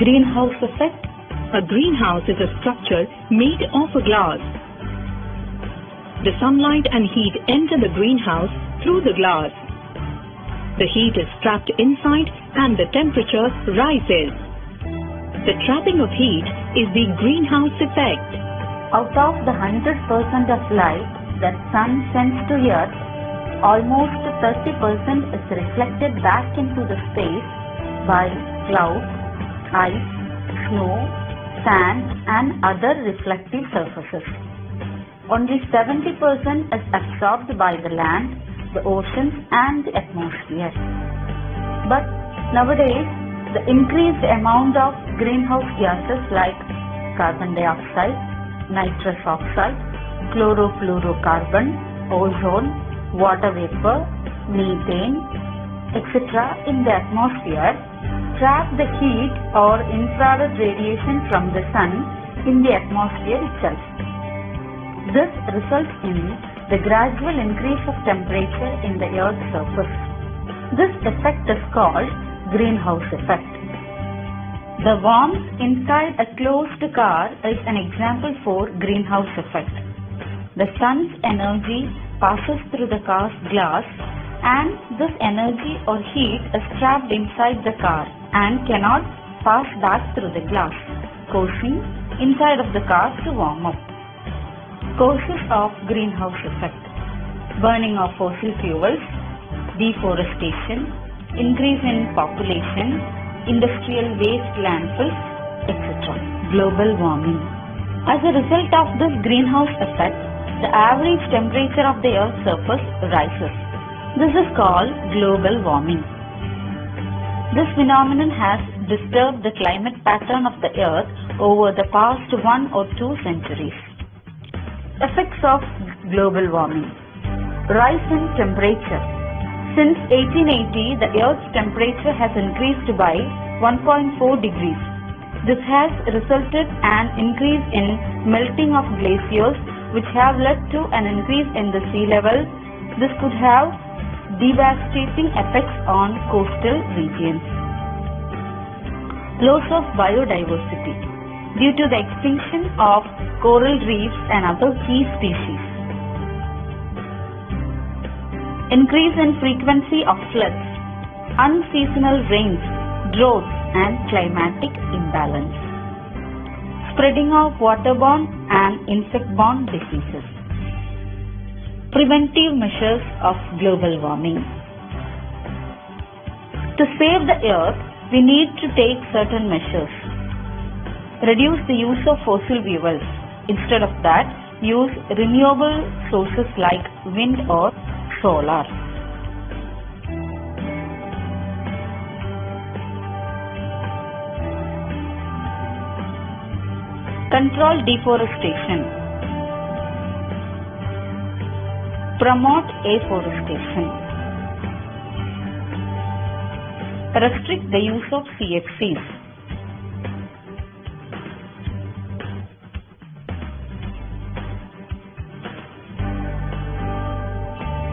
greenhouse effect? A greenhouse is a structure made of a glass. The sunlight and heat enter the greenhouse through the glass. The heat is trapped inside and the temperature rises. The trapping of heat is the greenhouse effect. Out of the 100% of light that sun sends to Earth, almost 30% is reflected back into the space by clouds, ice, snow, sand and other reflective surfaces. Only 70% is absorbed by the land, the oceans and the atmosphere. But nowadays, the increased amount of greenhouse gases like carbon dioxide, nitrous oxide, chlorofluorocarbon, ozone, water vapor, methane, etc. in the atmosphere trap the heat or infrared radiation from the sun in the atmosphere itself. This results in the gradual increase of temperature in the Earth's surface. This effect is called greenhouse effect. The warmth inside a closed car is an example for greenhouse effect. The sun's energy passes through the car's glass and this energy or heat is trapped inside the car and cannot pass back through the glass, causing inside of the car to warm up. Causes of greenhouse effect: burning of fossil fuels, deforestation, increase in population, industrial waste landfills, etc. Global warming. As a result of this greenhouse effect, the average temperature of the Earth's surface rises. This is called global warming. This phenomenon has disturbed the climate pattern of the Earth over the past 1 or 2 centuries. Effects of global warming. Rise in temperature. Since 1880, the Earth's temperature has increased by 1.4 degrees. This has resulted an increase in melting of glaciers, which have led to an increase in the sea level. This could have devastating effects on coastal regions. Loss of biodiversity due to the extinction of coral reefs and other key species. Increase in frequency of floods, unseasonal rains, droughts and climatic imbalance. Spreading of waterborne and insect-borne diseases. Preventive measures of global warming. To save the Earth, we need to take certain measures. Reduce the use of fossil fuels. Instead of that, use renewable sources like wind or solar. Control deforestation. Promote afforestation. Restrict the use of CFCs.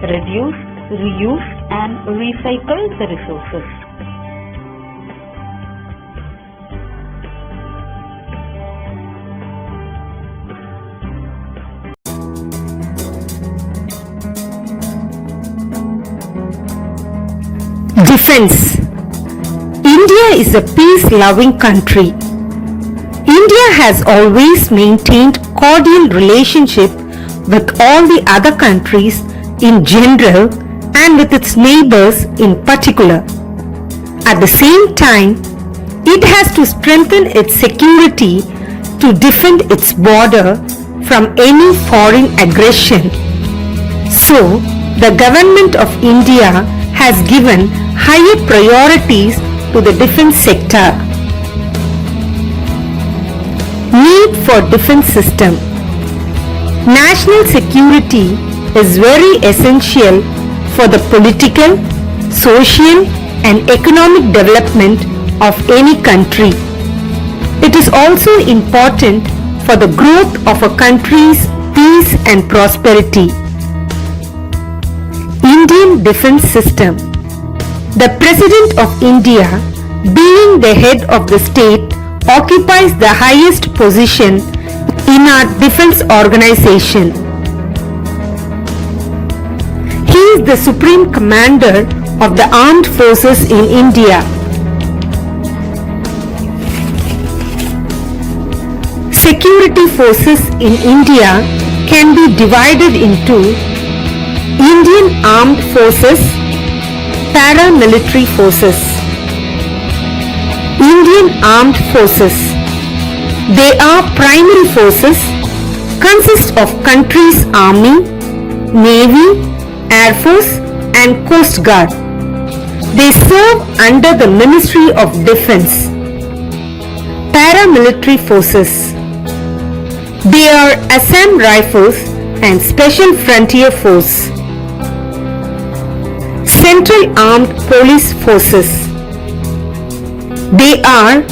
Reduce, reuse and recycle the resources. Defense. India is a peace-loving country. India has always maintained cordial relationship with all the other countries in general and with its neighbors in particular. At the same time, it has to strengthen its security to defend its border from any foreign aggression. So, the government of India has given higher priorities to the defense sector. Need for defense system. National security is very essential for the political, social and economic development of any country. It is also important for the growth of a country's peace and prosperity. Indian defense system. The President of India, being the head of the state, occupies the highest position in our defense organization. He is the Supreme Commander of the Armed Forces in India. Security forces in India can be divided into Indian Armed Forces, Paramilitary Forces. Indian Armed Forces. They are primary forces, consist of country's army, navy, air force and coast guard. They serve under the Ministry of Defence. Paramilitary forces. They are Assam Rifles and Special Frontier Force. Central Armed Police Forces. They are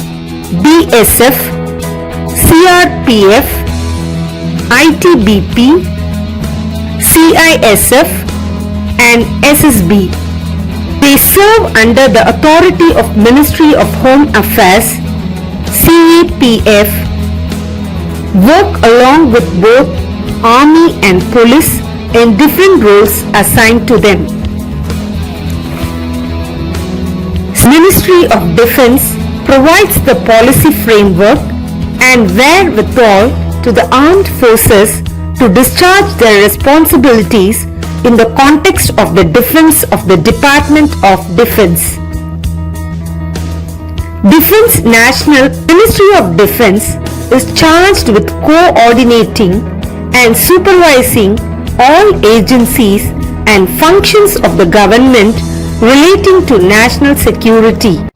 BSF, CRPF, ITBP, CISF and SSB. They serve under the authority of Ministry of Home Affairs, CAPF, work along with both Army and Police in different roles assigned to them. Ministry of Defence provides the policy framework and wherewithal to the armed forces to discharge their responsibilities in the context of the defence of the Department of Defence. Defence National Ministry of Defence is charged with coordinating and supervising all agencies and functions of the government relating to national security.